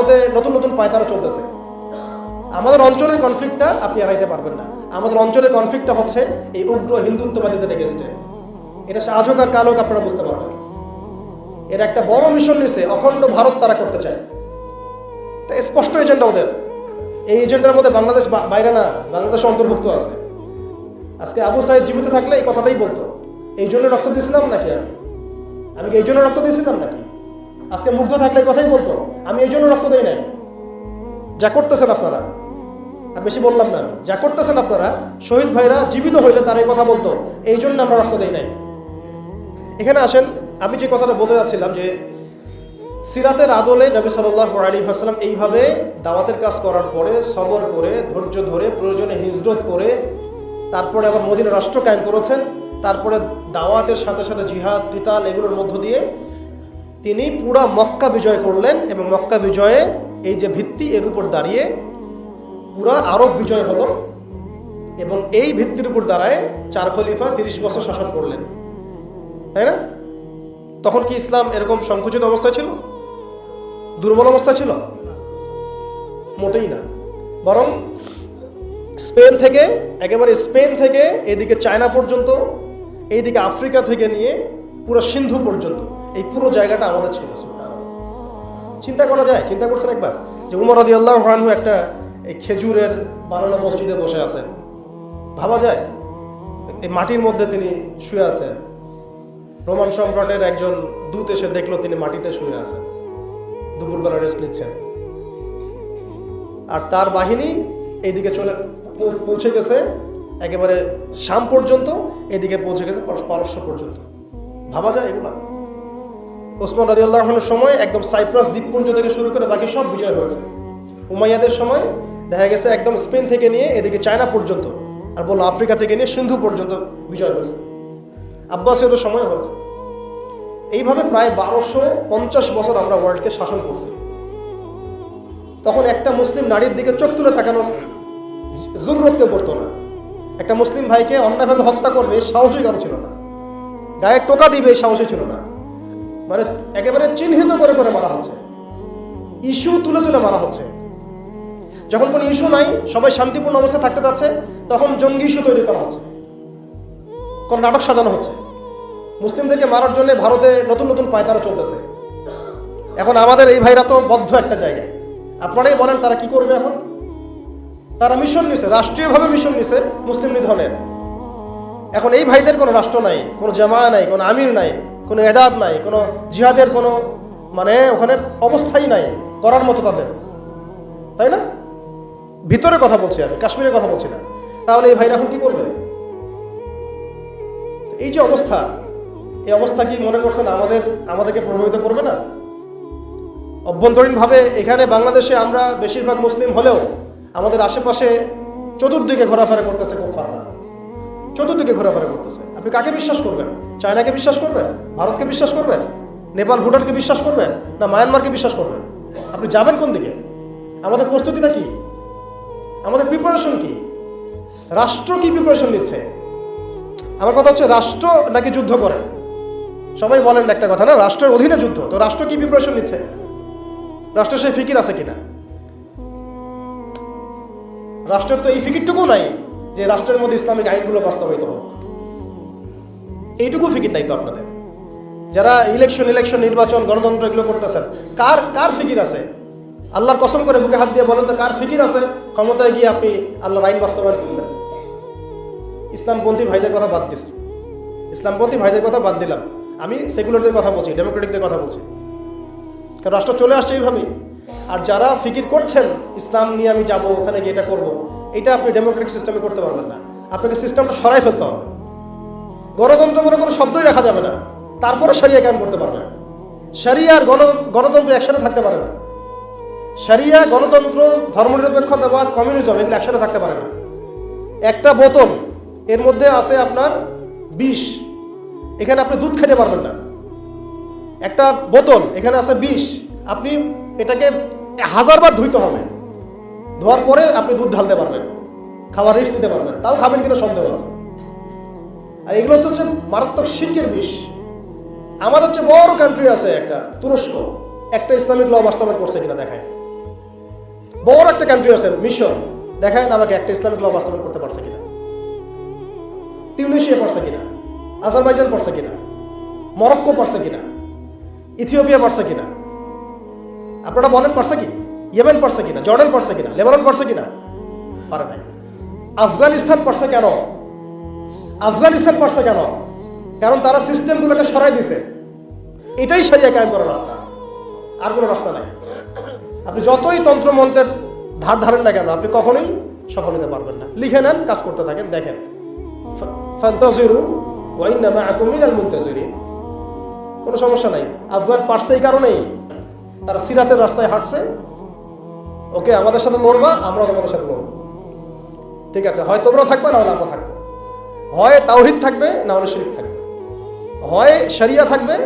ভারতে নতুন নতুন পায়তারা চলতেছে। আমাদের অঞ্চলের কনফ্লিক্টটা আপনি এড়াইতে পারবেন না। আমাদের অঞ্চলের কনফ্লিক্টটা হচ্ছে এই উগ্র হিন্দুত্ববাদীদের এগেনস্টে। এটা আজ হোক আর কাল হোক আপনারা বুঝতে পারবেন। এর একটা বড় মিশন নিছে, অখণ্ড ভারত তারা করতে চায়। এটা স্পষ্ট এজেন্ডা ওদের। এই এজেন্ডার মধ্যে বাংলাদেশ বাইরে না, বাংলাদেশ অন্তর্ভুক্ত আছে। আজকে আবু সাইদ জীবিত থাকলে এই কথাটাই বলতো, এই জন্য রক্ত দিয়েছিলাম নাকি আমি কি এই জন্য রক্ত দিয়েছিলাম নাকি? আজকে মুগ্ধ থাকলে এই কথাই বলতো, আমি এই জন্য রক্ত দেই নাই। যা করতেছেন আপনারা, আর বেশি বললাম না, যা করতেছেন আপনারা, শহীদ ভাইরা জীবিত হইলে তারা এই কথা বলতো, এই জন্য আমরা রক্ত দেই নাই। এখানে আসেন, আমি যে কথাটা বলতে যাচ্ছিলাম যে সিরাতের আদলে নবী সাল্লাল্লাহু আলাইহি ওয়াসাল্লাম এইভাবে দাওয়াতের কাজ করার পরে সবর করে, ধৈর্য ধরে, প্রয়োজনে হিজরত করে, তারপরে আবার মদিনা রাষ্ট্র কায়েম করেছেন। তারপরে দাওয়াতের সাথে সাথে জিহাদ, কিতাল এগুলোর মধ্য দিয়ে তিনি পুরা মক্কা বিজয় করলেন। এবং মক্কা বিজয়ে এই যে ভিত্তি, এর উপর দাঁড়িয়ে পুরা আরব বিজয় হলো। এবং এই ভিত্তির উপর দাঁড়ায় 4 খলিফা 30 বছর শাসন করলেন, তাই না? তখন কি ইসলাম এরকম সংকুচিত অবস্থায় ছিল, দুর্বল অবস্থায় ছিল? মোটেই না। বরং স্পেন থেকে, একেবারে স্পেন থেকে এদিকে চায়না পর্যন্ত, এইদিকে আফ্রিকা থেকে নিয়ে পুরো সিন্ধু পর্যন্ত এই পুরো জায়গাটা আমাদের ছিল। চিন্তা করা যায়? চিন্তা করছেন একবার যে উমর রাদিয়াল্লাহু আনহু একটা এই খেজুরের বানানো মসজিদে বসে আছেন? ভাবা যায়? এই মাটির মধ্যে তিনি শুয়ে আছেন। রোমান সম্রাটের একজন দূত এসে দেখলো তিনি মাটিতে শুয়ে আছেন, দুপুরবেলা রেস্ট নিচ্ছেন। আর তার বাহিনী এইদিকে পৌঁছে গেছে একেবারে শাম পর্যন্ত, এদিকে পৌঁছে গেছে পারস্য পর্যন্ত। ভাবা যায় এগুলা? ওসমান রাদিয়াল্লাহু আনহুর সময় একদম সাইপ্রাস দ্বীপপুঞ্জ থেকে শুরু করে বাকি সব বিজয় হয়েছে। উমাইয়াদের সময় দেখা গেছে একদম স্পেন থেকে নিয়ে এদিকে চায়না পর্যন্ত, আর বললো আফ্রিকা থেকে নিয়ে সিন্ধু পর্যন্ত বিজয় হয়েছে। আব্বাসীয়দের সময় হয়েছে। এইভাবে প্রায় 1250 বছর আমরা ওয়ার্ল্ডকে শাসন করছি। তখন একটা মুসলিম নারীর দিকে চোখ তুলে তাকানোর জরুরত কেউ পড়তো না। একটা মুসলিম ভাইকে অন্যায়ভাবে হত্যা করবে সাহসী কারো ছিল না, গায়ে টোকা দিবে সাহসী ছিল না। মানে একেবারে চিহ্নিত করে করে মারা হচ্ছে, ইস্যু তুলে তুলে মারা হচ্ছে। যখন কোনো ইস্যু নাই, সবাই শান্তিপূর্ণ অবস্থায় থাকতে যাচ্ছে, তখন জঙ্গি ইস্যু তৈরি করা হচ্ছে, কোন নাটক সাজানো হচ্ছে। মুসলিমদেরকে মারার জন্য ভারতে নতুন নতুন পায়তারা চলতেছে। এখন আমাদের এই ভাইরা তো বদ্ধ একটা জায়গায়। আপনারাই বলেন তারা কি করবে এখন? তারা মিশন নিছে, রাষ্ট্রীয়ভাবে মিশন নিছে মুসলিম নিধনের। এখন এই ভাইদের কোনো রাষ্ট্র নাই, কোনো জামায়া নাই, কোনো আমির নাই, কোনো এদাদ নাই, কোনো জিহাদের কোনো মানে ওখানে অবস্থাই নাই করার মতো তাদের, তাই না? ভিতরে কথা বলছি আমি, কাশ্মীরের কথা বলছি না। তাহলে এই ভাইরা এখন কি করবে? এই যে অবস্থা, এই অবস্থা কি মনে করছেন আমাদেরকে প্রভাবিত করবে না? অভ্যন্তরীণভাবে এখানে বাংলাদেশে আমরা বেশিরভাগ মুসলিম হলেও আমাদের আশেপাশে চতুর্দিকে ঘোরাফেরা করতেছে কুফাররা, চতুর্দিকে ঘোরাফেরা করতেছে। আপনি কাকে বিশ্বাস করবেন? চায়নাকে বিশ্বাস করবেন? ভারতকে বিশ্বাস করবেন? নেপাল ভুটানকে বিশ্বাস করবেন? না মায়ানমারকে বিশ্বাস করবেন? আপনি যাবেন কোন দিকে? আমাদের প্রস্তুতিটা কি? আমাদের প্রিপারেশন কি? রাষ্ট্র কি প্রিপারেশন নিচ্ছে? আমার কথা হচ্ছে, রাষ্ট্র নাকি যুদ্ধ করে? সবাই বলেন একটা কথা না, রাষ্ট্রের অধীনে যুদ্ধ। তো রাষ্ট্র কি প্রিপারেশন নিচ্ছে? রাষ্ট্রের সেই ফিকির আছে কিনা? রাষ্ট্রের তো এই ফিকিরটুকু নাই যে রাষ্ট্রের মধ্যে ইসলামিক আইনগুলো বাস্তবায়িত হোক। এইটুকু ফিকির নাই তো আপনাদের। যারা ইলেকশন নির্বাচন গণতন্ত্র এগুলো করতেছেন, কার ফিকির আছে? আল্লাহর কসম করে বুকে হাত দিয়ে বলেন তো, কার ফিকির আছে ক্ষমতায় গিয়ে আপনি আল্লাহর আইন বাস্তবায়ন করবেন? ইসলামপন্থী ভাইদের কথা বাদ দিচ্ছি, ইসলামপন্থী ভাইদের কথা বাদ দিলাম, আমি সেকুলারদের কথা বলছি, ডেমোক্রেটিকদের কথা বলছি। কারণ রাষ্ট্র চলে আসছে এইভাবেই। আর যারা ফিকির করছেন ইসলাম নিয়ে আমি যাব, ওখানে গিয়ে এটা করবো, এটা আপনি ডেমোক্রেটিক সিস্টেমে করতে পারবেন না। আপনাকে সিস্টেমটা সরাই ফেলতে হবে। গণতন্ত্র বলে কোনো শব্দই রাখা যাবে না, তারপরে শরিয়া কায়েম করতে পারবে। শরিয়া আর গণতন্ত্র একসাথে থাকতে পারে না। শরিয়া, গণতন্ত্র, ধর্মনিরপেক্ষতাবাদ, কমিউনিজম এগুলো একসাথে থাকতে পারে না। একটা বোতল, এর মধ্যে আছে আপনার বিষ, এখানে আপনি দুধ খেতে পারবেন না। একটা বোতল, এখানে আছে বিষ, আপনি এটাকে 1000 বার ধুইতে হবে, ধোয়ার পরে আপনি দুধ ঢালতে পারবেন, খাওয়ার রিস্ক দিতে পারবেন, তাও খাবেন কিনা সন্দেহ আছে। আর এগুলো তো হচ্ছে মারাত্মক শিরকের বিষ। আমাদের হচ্ছে বড় কান্ট্রি আছে একটা তুরস্ক, একটা ইসলামিক ল বাস্তবায়ন করছে কিনা দেখায়। বড় একটা কান্ট্রি আছে মিশর, দেখায় আমাকে একটা ইসলামিক ল বাস্তবায়ন করতে পারছে কিনা, তিউনিশিয়া পারছে কিনা, আজারবাইজান পারছে কিনা, মরক্কো পারছে কিনা, ইথিওপিয়া পারছে কিনা, আপনারা বলেন পারছে কি? ইয়েমেন পারছে কিনা, জর্ডান পারছে কিনা, লেবানন পারছে কিনা? পারে নাই। আফগানিস্তান পারছে কেন? আফগানিস্তান পারছে কেন? কারণ তারা সিস্টেমগুলোকে সরাই দিছে। এটাই শরিয়া কায়েম করার রাস্তা, আর কোনো রাস্তা নাই। আপনি যতই তন্ত্রমন্ত্রের ধার ধারেন না কেন, আপনি কখনোই সফল হতে পারবেন না। লিখে নেন, কাজ করতে থাকেন, দেখেন ফান্তাজিরু ওয়া ইন্না মাআকুম মিনাল মুনতাজিরিন। কোনো সমস্যা নাই। আফগান পারছে এই কারণেই তারা সিরাতের রাস্তায় হাঁটছে। ওকে, আমাদের সাথে লড়বা, আমরাও তোমাদের সাথে লড়বো। ঠিক আছে, হয় তোমরাও থাকবে, না হলে আমরা থাকবো। হয় তাওহীদ থাকবে, না হলে শিরক থাকবে। হয় শরিয়া থাকবে,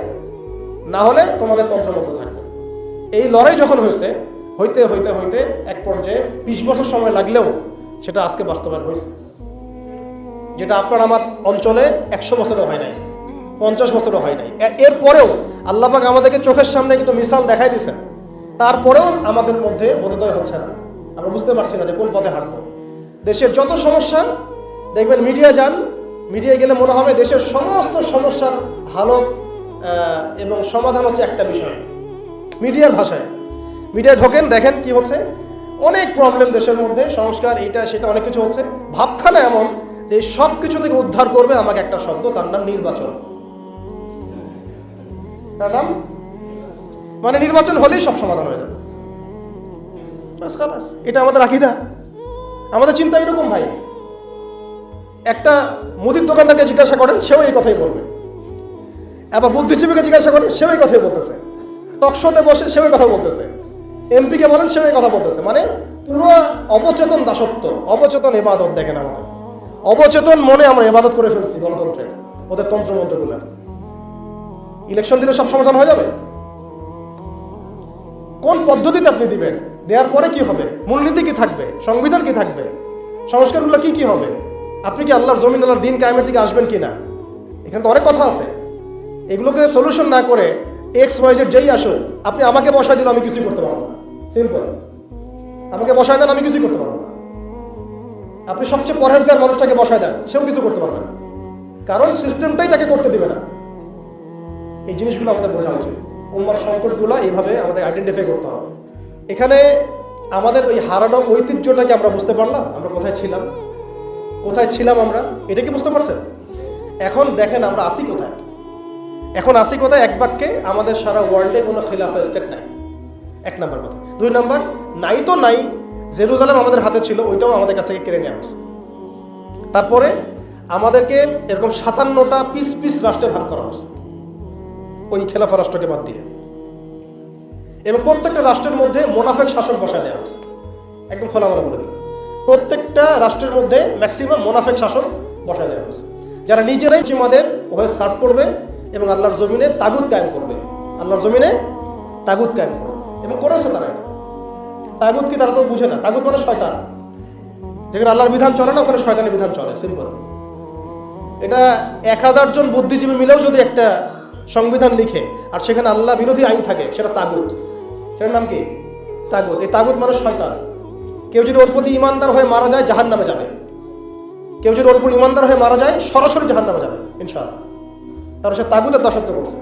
না হলে তোমাদের তন্ত্রমন্ত্র থাকবে। এই লড়াই যখন হয়েছে, হইতে হইতে হইতে এক পর্যায়ে 20 বছর সময় লাগলেও সেটা আজকে বাস্তবায়ন হয়েছে। যেটা আপনার আমার অঞ্চলে 100 বছরও হয় নাই, 50 বছরও হয় নাই। এরপরেও আল্লাহ পাক আমাদেরকে চোখের সামনে কিন্তু মিসাল দেখাই দিয়েছেন। তারপরেও আমাদের মধ্যে বোধোদয় হচ্ছে না, আমরা বুঝতে পারছি না যে কোন পথে হাঁটবো। দেশের যত সমস্যা দেখবেন, মিডিয়া যান, মিডিয়ায় গেলে মনে হবে দেশের সমস্ত সমস্যার হালত এবং সমাধান হচ্ছে একটা বিষয়, মিডিয়ার ভাষায়। মিডিয়ায় ঢোকেন, দেখেন কি হচ্ছে, অনেক প্রবলেম দেশের মধ্যে, সংস্কার এইটা সেটা অনেক কিছু হচ্ছে। ভাবখানা এমন যে সব কিছু থেকে উদ্ধার করবে আমাকে একটা শব্দ, তার নাম নির্বাচন। তার নাম মানে নির্বাচন হলেই সব সমাধান হয়ে যাবে, বাস খালাস। এটা আমাদের আকীদা, আমাদের চিন্তা এরকম ভাই। একটা মুদির দোকানদারকে জিজ্ঞাসা করেন, সেও এই কথাই বলবে। আবার বুদ্ধিজীবীকে জিজ্ঞাসা করেন, সেও এই কথাই বলতেছে। টকশোতে বসে সেও এই কথা বলতেছে। এমপিকে বলেন, সেও এই কথা বলতেছে। মানে পুরো অবচেতন দাসত্ব, অবচেতন ইবাদত। দেখেন আমাদের অবচেতন মনে আমরা ইবাদত করে ফেলছি গণতন্ত্রের, ওদের তন্ত্রমন্ত্রগুলো। ইলেকশন দিলে সব সমাধান হয়ে যাবে? কোন পদ্ধতিতে আপনি দিবেন? দেওয়ার পরে কি হবে? মূলনীতি কি থাকবে? সংবিধান কি থাকবে? সংস্কারগুলো কি কি হবে? আপনি কি আল্লাহর জমিন, আল্লাহর দিন কায়েমের দিকে আসবেন কিনা? এখানে তো অনেক কথা আছে। এগুলোকে সলিউশন না করে XYZ যেই আসুন, আপনি আমাকে বসায় দিলে আমি কিছুই করতে পারবো না। সিম্পল, আমাকে বসায় দেন, আমি কিছুই করতে পারবো না। আপনি সবচেয়ে পরহেজগার মানুষটাকে বসায় দেন, সেও কিছু করতে পারবে না, কারণ সিস্টেমটাই তাকে করতে দিবে না। এই জিনিসগুলো আমাদের বোঝা উচিত। উম্মার সংকটগুলো এইভাবে আমাদের আইডেন্টিফাই করতে হবে। এখানে আমাদের ওই হারানো ঐতিহ্যটাকে আমরা বুঝতে পারলাম, আমরা কোথায় ছিলাম, কোথায় ছিলাম আমরা, এটা কি বুঝতে পারছেন? এখন দেখেন আমরা আসি কোথায়। এখন আসি কোথায়? এক বাক্যে, আমাদের সারা ওয়ার্ল্ডে কোনো খিলাফা স্টেট নাই, 1 নাম্বার কথা। 2 নাম্বার, নাই তো নাই, জেরুজালেম আমাদের হাতে ছিল, ওইটাও আমাদের কাছ থেকে কেড়ে নেওয়া হয়েছে। তারপরে আমাদেরকে এরকম 57টা পিস পিস রাষ্ট্রে ভাগ করা হয়েছে, ওই খেলাফা রাষ্ট্রকে বাদ দিয়ে। এবং প্রত্যেকটা রাষ্ট্রের মধ্যে মোনাফেক শাসক বসায় দেওয়া হয়েছে। একদম খোলামেলা বলে দিলাম, প্রত্যেকটা রাষ্ট্রের মধ্যে ম্যাক্সিমাম মোনাফেক শাসক বসায় দেওয়া হয়েছে, যারা নিজেরাই সীমাদের হয়ে সার্ভ করবে এবং আল্লাহর জমিনে তাগুত কায়েম করবে। আল্লাহর জমিনে তাগুত কায়েম করবে। এবং করেছে তারা এটা। তাগুত কি তারা তো বুঝে না। তাগুত মানে শয়তান। যেখানে আল্লাহর বিধান চলে না, ওখানে শয়তানের বিধান চলে, সিম্পল। এটা 1000 জন বুদ্ধিজীবী মিলেও যদি একটা সংবিধান লিখে আর সেখানে আল্লাহ বিরোধী আইন থাকে, সেটা তাগুত। সেটার নাম কি? তাগুত। এই তাগুত মানে শয়তান। কেউ যদি ওর প্রতি ইমানদার হয়ে মারা যায়, জাহান্নামে যাবে। কেউ যদি ওর উপর ইমানদার হয়ে মারা যায়, সরাসরি জাহান্নামে যাবে ইনশাআল্লাহ। তার সে তাগুতের দাসত্ব করছে।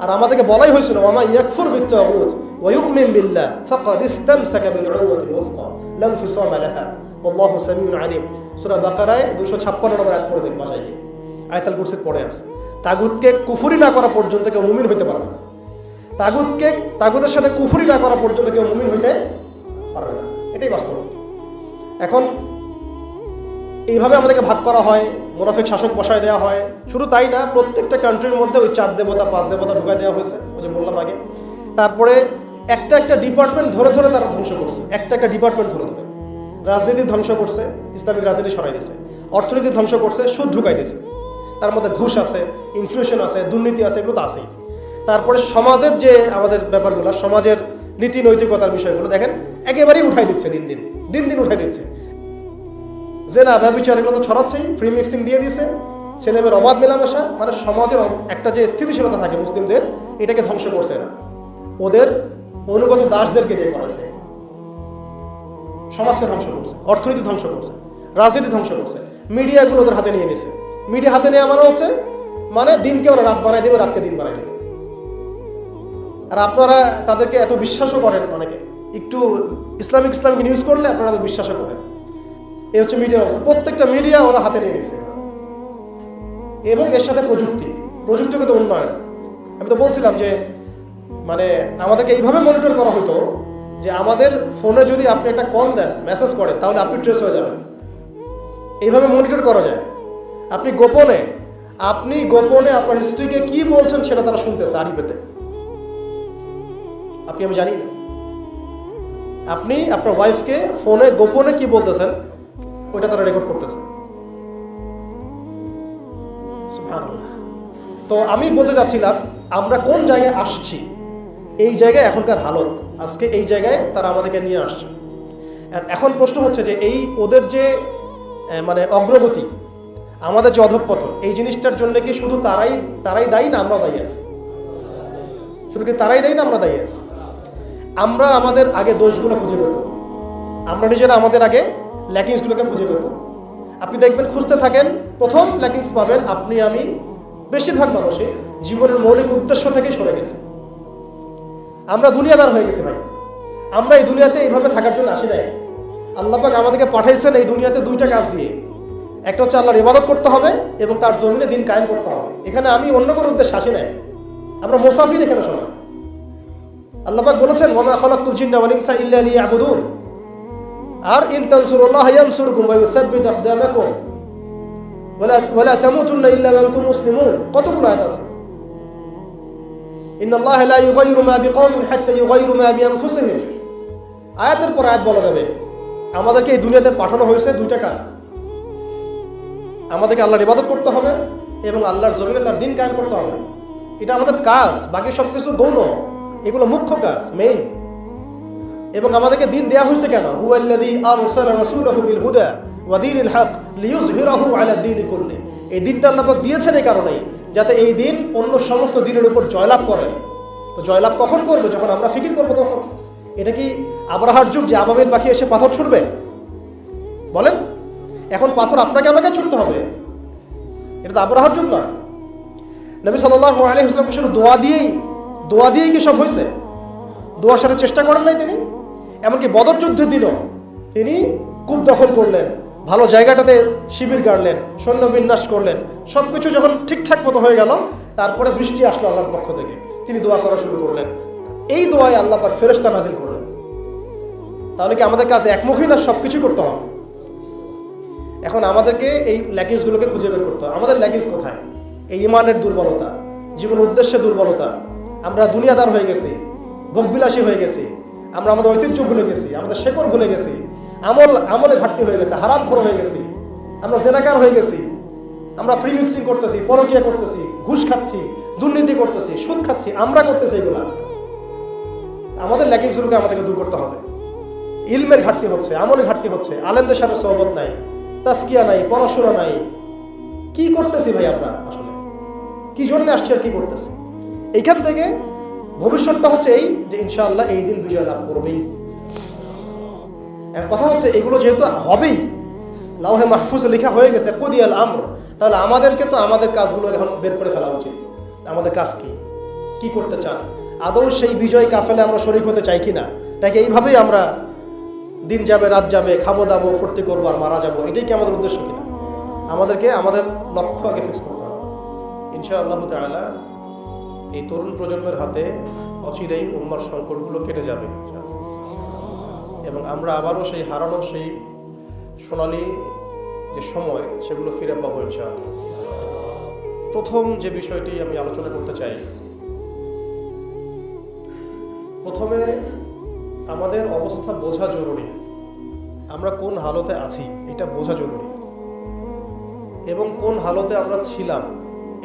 আর আমাদেরকে বলাই হয়েছিল, ওয়ামা ইয়াকফুর বিত্তাগুত ওয়া ইউমিন বিল্লাহ ফাকাদ ইসতামসাকা বিল উরওয়াতিল উফকা লা ইনফিসামা লাহা ওয়াল্লাহু সামিউন আলিম। সূরা বাকারায় 256 নম্বর আয়াত পড়ে দেখুন, বাসায় গিয়ে আয়াতুল কুরসির পড়ে আছে। তাগুতকে কুফরি না করা পর্যন্ত কেউ মুমিন হইতে পারবে না। তাগুতের সাথে কুফরি না করা পর্যন্ত কেউ মুমিন হইতে পারবে না। এটাই বাস্তব। এখন এইভাবে আমাদেরকে ভাগ করা হয়, মুনাফিক শাসক বসায় দেওয়া হয়। শুধু তাই না, প্রত্যেকটা কান্ট্রির মধ্যে ওই 4 দেবতা 5 দেবতা ঢুকাই দেওয়া হয়েছে, ওই যে বললাম আগে। তারপরে একটা একটা ডিপার্টমেন্ট ধরে ধরে তারা ধ্বংস করছে, একটা একটা ডিপার্টমেন্ট ধরে ধরে। রাজনীতি ধ্বংস করছে, ইসলামিক রাজনীতি সরাই দিয়েছে। অর্থনীতি ধ্বংস করছে, সুদ ঢুকাই দিয়েছে। তার মধ্যে ঘুষ আছে, ইনফ্লেশন আছে, দুর্নীতি আছে, এগুলো তো আছেই। তারপরে সমাজের যে আমাদের ব্যাপারগুলো, সমাজের নীতি নৈতিকতার বিষয়গুলো দেখেন একেবারেই উঠাই দিচ্ছে, দিন দিন উঠাই দিচ্ছে। যে না ব্যভিচার, এগুলো তো ছড়াচ্ছেই, ফ্রি মিক্সিং দিয়ে দিছে, ছেলেমেয়ের অবাধ মেলামেশা। মানে সমাজের একটা যে স্থিতিশীলতা থাকে মুসলিমদের, এটাকে ধ্বংস করছে না, ওদের অনুগত দাসদেরকে দিয়ে করাছে। সমাজকে ধ্বংস করছে, অর্থনীতি ধ্বংস করছে, রাজনীতি ধ্বংস করছে, মিডিয়াগুলো ওদের হাতে নিয়ে নিছে। মিডিয়া হাতে নেওয়া মানে হচ্ছে মানে দিনকে ওরা রাত বানাই দেবে, রাতকে দিন বানাই দেবে। আর আপনারা তাদেরকে এত বিশ্বাসও করেন, অনেকে একটু ইসলামিক নিউজ করলে আপনারা বিশ্বাসও করেন। এই হচ্ছে মিডিয়ার অবস্থা, প্রত্যেকটা মিডিয়া ওরা হাতে নিয়ে নিছে। এবং এর সাথে প্রযুক্তিগত উন্নয়ন। আমি তো বলছিলাম যে মানে আমাদেরকে এইভাবে মনিটর করা হতো যে আমাদের ফোনে যদি আপনি একটা কল দেন, মেসেজ করেন, তাহলে আপনি ট্রেস হয়ে যাবেন। এইভাবে মনিটর করা যায়। আপনি গোপনে আপনার স্ত্রীকে কি বলছেন সেটা তারা শুনতেছে আরিফেতে, আমি জানি না। আপনি আপনার ওয়াইফকে ফোনে গোপনে কি বলতেছেন ওইটা তারা রেকর্ড করতেছে। সুবহানাল্লাহ। তো আমি বলতে চাচ্ছিলাম আমরা কোন জায়গায় আসছি, এই জায়গায় এখনকার হালত, আজকে এই জায়গায় তারা আমাদেরকে নিয়ে আসছে। এখন প্রশ্ন হচ্ছে যে এই ওদের যে মানে অগ্রগতি, আমাদের যে অধঃপতন, এই জিনিসটার জন্য কি শুধু তারাই দায়ী না আমরাও দায়ী আছি? শুধু কি তারাই দায়ী না আমরা দায়ী আছি? আমরা আমাদের আগে দোষগুলো খুঁজে বের করব, আমরা নিজেরা আমাদের আগে ল্যাকিংসগুলোকে খুঁজে বের করব। আপনি দেখবেন, খুঁজতে থাকেন, প্রথম ল্যাকিংস পাবেন আপনি, আমি, বেশিরভাগ মানুষই জীবনের মৌলিক উদ্দেশ্য থেকে সরে গেছে। আমরা দুনিয়াদার হয়ে গেছি ভাই। আমরা এই দুনিয়াতে এইভাবে থাকার জন্য আসি নাই। আল্লাহ পাক আমাদেরকে পাঠাইছেন এই দুনিয়াতে দুইটা কাজ দিয়ে। একটা হচ্ছে আল্লাহর ইবাদত করতে হবে এবং তার জমিনে দিন কায়েম করতে হবে। এখানে আমি অন্য কোনো উদ্দেশ্যে আসি নাই, আমরা মুসাফির এখানে সবাই। আল্লাহ পাক বলেছেন ওয়া মা খালাকতুল জিন্না ওয়াল ইনসা ইল্লা লিয়াবুদুন, আর ইন তানসুরুল্লাহা ইয়ানসুরকুম ওয়া ইউসাব্বিত আকদামাকুম ওয়ালা তামুতুন্না ইল্লা ওয়া আনতুম মুসলিমুন। কতগুলো আয়াত আছে। ইন্নাল্লাহা লা ইউগাইয়িরু মা বিকওমিন হাত্তা ইউগাইয়িরু মা বিআনফুসিহিম। আয়াতের পর আয়াত বলা যাবে আমাদেরকে এই দুনিয়াতে পাঠানো হয়েছে দুইটা কাজ। আমাদেরকে আল্লাহর ইবাদত করতে হবে এবং আল্লাহর জমিনে তার দিন কায়েম করতে হবে। এটা আমাদের কাজ, বাকি সবকিছু গৌণ, এগুলো মুখ্য কাজ, মেইন। এবং আমাদেরকে দিন দেয়া হয়েছে কেন? হুয়াল্লাযী আরসালা রাসূলাহু বিল হুদা ওয়া দীনিল হক লিইয়ুযহিরাহু আলা দীনি কুল্লি। এই দিনটা আল্লাহ পাক দিয়েছেন এই কারণেই যাতে এই দিন অন্য সমস্ত দিনের উপর জয়লাভ করে। তো জয়লাভ কখন করবে? যখন আমরা ফিকির করবো তখন। এটা কি আব্রাহার যুগ যে আবাবিল পাখি এসে পাথর ছুড়বে? বলেন, এখন পাথর আপনাকে আমাকে ছুটতে হবে? এটা তো আব্রাহার যুগ না। নবী সাল্লাল্লাহু আলাইহি ওয়াসাল্লাম শুধু দোয়া দিয়েই কি সব হয়েছে? দোয়ার সাথে চেষ্টা করেন নাই তিনি? এমনকি বদর যুদ্ধের দিনও তিনি কূপ দখল করলেন, ভালো জায়গাটাতে শিবির গাড়লেন, সৈন্য বিন্যাস করলেন, সবকিছু যখন ঠিকঠাক মতো হয়ে গেল, তারপরে বৃষ্টি আসলো আল্লাহর পক্ষ থেকে, তিনি দোয়া করা শুরু করলেন। এই দোয়ায় আল্লাহ পাক ফেরেশতা নাজিল করলেন। তাহলে কি আমাদের কাছে একমুখী না সবকিছু করতে হবে? এখন আমাদেরকে এই ল্যাকিংসগুলোকে খুঁজে বের করতে হবে। আমাদের ল্যাকিংস কোথায়? এই ইমানের দুর্বলতা, জীবনের উদ্দেশ্যে দুর্বলতা। আমরা দুনিয়াদার হয়ে গেছি, ভোগবিলাসী হয়ে গেছি, আমরা আমাদের ঐতিহ্য ভুলে গেছি, আমাদের শেকড় ভুলে গেছি, আমলে ঘাটতি হয়ে গেছে, হারামখোর হয়ে গেছি, আমরা জেনাকার হয়ে গেছি, আমরা ফ্রি মিক্সিং করতেছি, পরকীয়া করতেছি, ঘুষ খাচ্ছি, দুর্নীতি করতেছি, সুদ খাচ্ছি, আমরা করতেছি এগুলা। আমাদের ল্যাকিংসগুলোকে আমাদেরকে দূর করতে হবে। ইলমের ঘাটতি হচ্ছে, আমলের ঘাটতি হচ্ছে, আলেমদের সাথে সোহবত নাই, তাজকিয়া নাই, পড়াশোনা নাই। কি করতেছি ভাই আমরা? আসলে কি জন্য আসছি আর কি করতেছি? এইখান থেকে ভবিষ্যৎটা হচ্ছে এই যে ইনশাআল্লাহ এই দিন বিজয় লাভ করবেই। কথা হচ্ছে এগুলো যেহেতু হবেই, লাউহে মাহফুজে লেখা হয়ে গেছে কুদিয়াল আমর, তাহলে আমাদেরকে তো আমাদের কাজগুলো এখন বের করে ফেলা উচিত। আমাদের কাজ কি করতে চান? আদৌ সেই বিজয় কাফেলে আমরা শরীক হতে চাই কিনা? নাকি এইভাবেই আমরা দিন যাবে রাত যাবে, খাবো দাবো, ফুর্তি করবো আর মারা যাবো, এটাই কি আমাদের উদ্দেশ্য কিনা? আমাদেরকে আমাদের লক্ষ্য আগে ফিক্স করতে হবে। ইনশাআল্লাহ তাআলা এই তরুণ প্রজন্মের হাতে অচিরেই উম্মার সংকটগুলো কেটে যাবে এবং আমরা আবারও সেই হারানো সেই সোনালী যে সময় সেগুলো ফিরে পাবো ইনশাআল্লাহ। প্রথম যে বিষয়টি আমি আলোচনা করতে চাই, প্রথমে আমাদের অবস্থা বোঝা জরুরি। আমরা কোন হালতে আছি এটা বোঝা জরুরি এবং কোন হালতে আমরা ছিলাম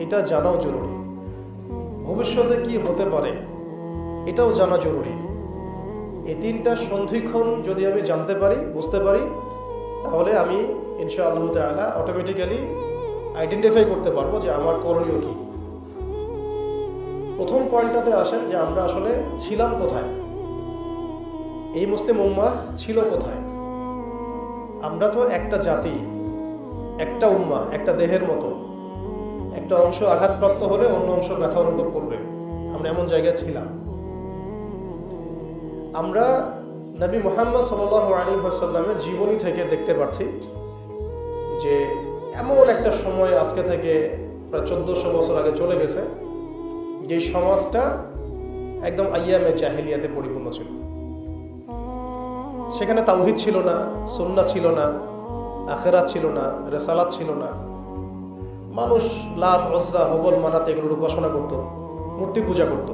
এটা জানাও জরুরি। ভবিষ্যতে কি হতে পারে এটাও জানা জরুরি। এই তিনটা সন্ধিক্ষণ যদি আমি জানতে পারি, বুঝতে পারি, তাহলে আমি ইনশাআল্লাহ তাআলা অটোমেটিক্যালি আইডেন্টিফাই করতে পারবো যে আমার করণীয় কি। প্রথম পয়েন্টটাতে আসেন যে আমরা আসলে ছিলাম কোথায়, এই মুসলিম উম্মাহ ছিল কোথায়। আমরা তো একটা জাতি, একটা উম্মাহ, একটা দেহের মতো। একটা অংশ আঘাতপ্রাপ্ত হলে অন্য অংশ ব্যথা অনুভব করবে। আমরা এমন জায়গায় ছিলাম। আমরা নবী মুহাম্মদ সাল্লাল্লাহু আলাইহি ওয়াসাল্লামের জীবনী থেকে দেখতে পাচ্ছি যে এমন একটা সময় আজকে থেকে প্রায় 1400 বছর আগে চলে গেছে, যে সমাজটা একদম আইয়ামে জাহেলিয়াতে পরিপূর্ণ ছিল। সেখানে তাওহীদ ছিল না, সুন্নাহ ছিল না, আখিরাত ছিল না, রিসালাত ছিল না। মানুষ লাত, উজ্জা, হুবল, মানাত এগুলোর উপাসনা করত, মূর্তি পূজা করত।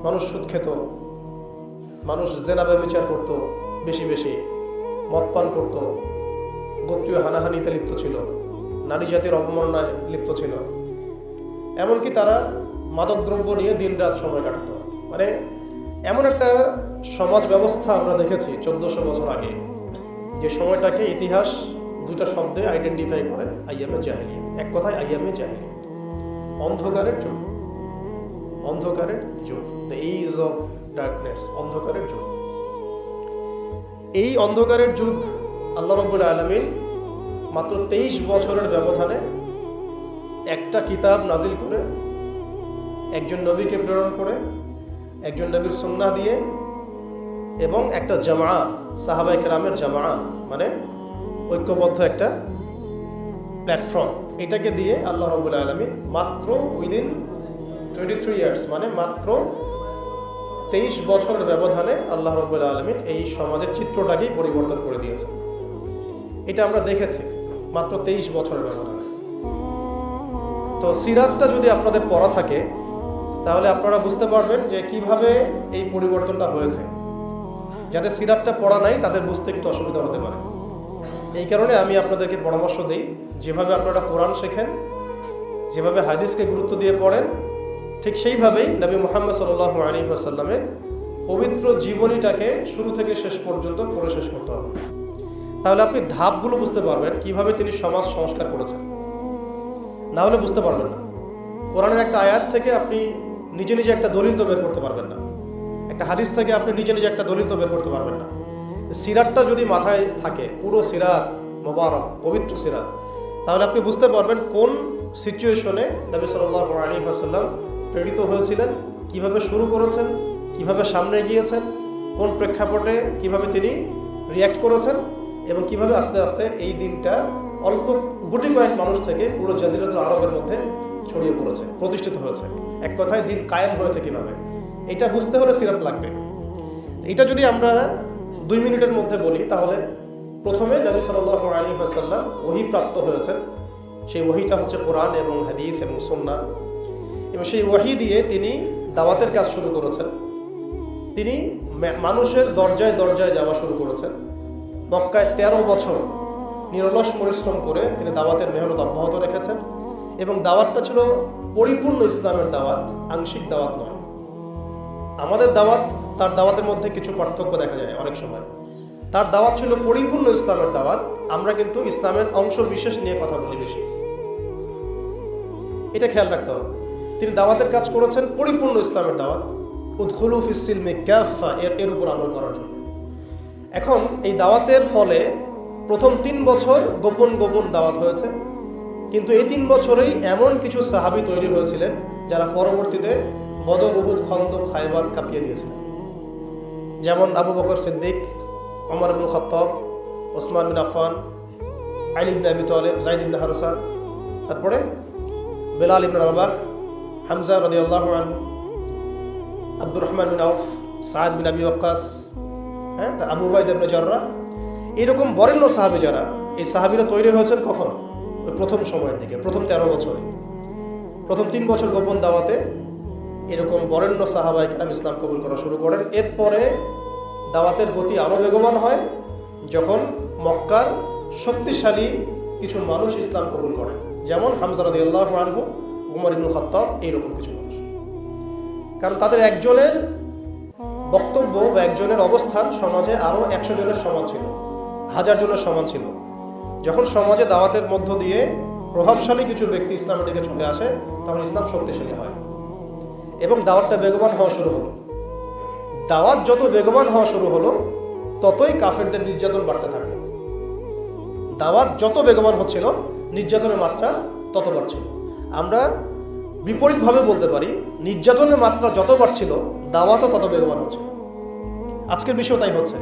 মানুষ সুদ খেত, মানুষ জেনা ব্যভিচার করত, বেশি বেশি মদ পান করত, গোত্রীয় হানাহানিতে লিপ্ত ছিল, নারী জাতির অবমাননায় লিপ্ত ছিল। এমনকি তারা মাদকদ্রব্য নিয়ে দিনরাত সময় কাটাত। মানে এমন একটা সমাজ ব্যবস্থা আমরা দেখেছি 1400 বছর আগে, যে সময়টাকে ইতিহাস দুটা শব্দে আইডেন্টিফাই করে, আইয়ামে জাহেলিয়া। এক কথায় আইয়ামে জাহেলিয়া, অন্ধকারের যুগ। অন্ধকারের যুগ, দ্য এজ অফ ডার্কনেস, অন্ধকারের যুগ। এই অন্ধকারের যুগ আল্লাহ রাব্বুল আলামিন মাত্র 23 বছরের ব্যবধানে একটা কিতাব নাজিল করে, একজন নবীকে প্রেরণ করে, একজন নবীর সুন্নাহ দিয়ে, এবং একটা জামা, সাহাবায়ে কেরামের জামা, মানে ঐক্যবদ্ধ একটা প্ল্যাটফর্ম, এটাকে দিয়ে আল্লাহ রাব্বুল আলামিন মাত্র উইদিন 23 ইয়ার্স, মানে মাত্র 23 বছরের ব্যবধানে আল্লাহ রাব্বুল আলামিন এই সমাজের চিত্রটাকেই পরিবর্তন করে দিয়েছেন। এটা আমরা দেখেছি মাত্র 23 বছরের ব্যবধানে। তো সিরাতটা যদি আপনাদের পড়া থাকে তাহলে আপনারা বুঝতে পারবেন যে কিভাবে এই পরিবর্তনটা হয়েছে। যাদের সিরাতটা পড়া নাই তাদের বুঝতে একটু অসুবিধা হতে পারে। এই কারণে আমি আপনাদেরকে পরামর্শ দিই, যেভাবে আপনারা কোরআন শেখেন, যেভাবে হাদিসকে গুরুত্ব দিয়ে পড়েন, ঠিক সেইভাবেই নবী মুহাম্মদ সাল্লাল্লাহু আলাইহি ওয়াসাল্লামের পবিত্র জীবনীটাকে শুরু থেকে শেষ পর্যন্ত পড়ে শেষ করতে হবে। তাহলে আপনি ধাপগুলো বুঝতে পারবেন কিভাবে তিনি সমাজ সংস্কার করেছেন। না হলে বুঝতে পারবেন না। কোরআনের একটা আয়াত থেকে আপনি নিজে নিজে একটা দলিল তো বের করতে পারবেন না, একটা হাদিস থেকে আপনি নিজে নিজে একটা দলিল তো বের করতে পারবেন না। সিরাতটা যদি মাথায় থাকে, পুরো সিরাত মোবারক, পবিত্র সিরাত, তাহলে আপনি বুঝতে পারবেন কোন সিচুয়েশনে নবী সাল্লাল্লাহু আলাইহি ওয়াসাল্লাম প্রেরিত হয়েছিলেন, কিভাবে শুরু করেছেন, কিভাবে সামনে গিয়েছেন, কোন প্রেক্ষাপটে কিভাবে তিনি রিয়্যাক্ট করেছেন, এবং কিভাবে আস্তে আস্তে এই দিনটা অল্প গুটি কয়েক মানুষ থেকে পুরো জাজিরাতুল আরবের মধ্যে ছড়িয়ে পড়েছে, প্রতিষ্ঠিত হয়েছে। এক কথায় দিন কায়েম হয়েছে কিভাবে, এটা বুঝতে হলে সিরাত লাগবে। এটা যদি আমরা 2 মিনিটের মধ্যে বলি, তাহলে প্রথমে নবী সাল্লাল্লাহু আলাইহি ওয়াসাল্লাম ওহী প্রাপ্ত হয়েছেন। সেই ওহীটা হচ্ছে কোরআন এবং হাদিস এবং সুন্নাহ, এবং সেই ওহী দিয়ে তিনি দাওয়াতের কাজ শুরু করেছেন। তিনি মানুষের দরজায় দরজায় যাওয়া শুরু করেছেন। মক্কায় 13 বছর নিরলস পরিশ্রম করে তিনি দাওয়াতের মেহনত অব্যাহত রেখেছেন, এবং দাওয়াতটা ছিল পরিপূর্ণ ইসলামের দাওয়াত, আংশিক দাওয়াত নয়। আমাদের দাওয়াত, তার দাওয়াতের মধ্যে কিছু পার্থক্য দেখা যায় অনেক সময়। তার দাওয়াত ছিল পরিপূর্ণ ইসলামের দাওয়াত, আমরা কিন্তু ইসলামের অংশ বিশেষ নিয়ে কথা বলি বেশি। এটা খেয়াল রাখতে হবে। তিনি দাওয়াতের কাজ করেছেন পরিপূর্ণ ইসলামের দাওয়াত, উদখুলু ফিস সিলমি কাফা, এর উপর আমল করার জন্য। এখন এই দাওয়াতের ফলে প্রথম 3 বছর গোপন গোপন দাওয়াত হয়েছে, কিন্তু এই 3 বছরেই এমন কিছু সাহাবী তৈরি হয়েছিলেন যারা পরবর্তীতে বদর, উহুদ, খন্দক, খায়বার কাঁপিয়ে দিয়েছিলেন। যেমন আবু বকর সিদ্দিক, ওমর ইবনে খাত্তাব, ওসমান বিন আফফান, আলী ইবনে আবি তালেব, যায়েদ ইবনে হারসা, তারপরে বেলাল ইবনে রাবাহ, হামজা রাদিয়াল্লাহু আনহু, আব্দুর রহমান বিন আউফ, সাদ বিন আবি ওয়াক্কাস, আবু উবাইদা ইবনে জাররাহ, এরকম বরেণ্য সাহাবী যারা, এই সাহাবীরা তৈরি হয়েছেন কখন? ওই প্রথম সময়ের দিকে, প্রথম 13 বছরে। প্রথম 3 বছর গোপন দাওয়াতে এরকম বরেণ্য সাহাবায়ে কেরাম ইসলাম কবুল করা শুরু করেন। এরপরে দাওয়াতের গতি আরও বেগবান হয় যখন মক্কার শক্তিশালী কিছু মানুষ ইসলাম কবুল করেন, যেমন হামজা রাদিয়াল্লাহু আনহু, ওমর ইবনে খাত্তাব, এইরকম কিছু মানুষ। কারণ তাদের একজনের বক্তব্য বা একজনের অবস্থান সমাজে আরও 100 জনের সমান ছিল, 1000 জনের সমান ছিল। যখন সমাজে দাওয়াতের মধ্য দিয়ে প্রভাবশালী কিছু ব্যক্তি ইসলামের দিকে চলে আসে, তখন ইসলাম শক্তিশালী হয় এবং দাওয়াতটা বেগবান হওয়া শুরু হলো। দাওয়াত যত বেগবান হওয়া শুরু হলো, ততই কাফেরদের নির্যাতন বাড়তে থাকলো। দাওয়াত যত বেগবান হচ্ছিল নির্যাতনের মাত্রা তত বাড়ছিল। আমরা বিপরীতভাবে বলতে পারি, নির্যাতনের মাত্রা যত বাড়ছিল দাওয়াতও তত বেগবান হচ্ছে। আজকের বিষয় তাই হচ্ছে।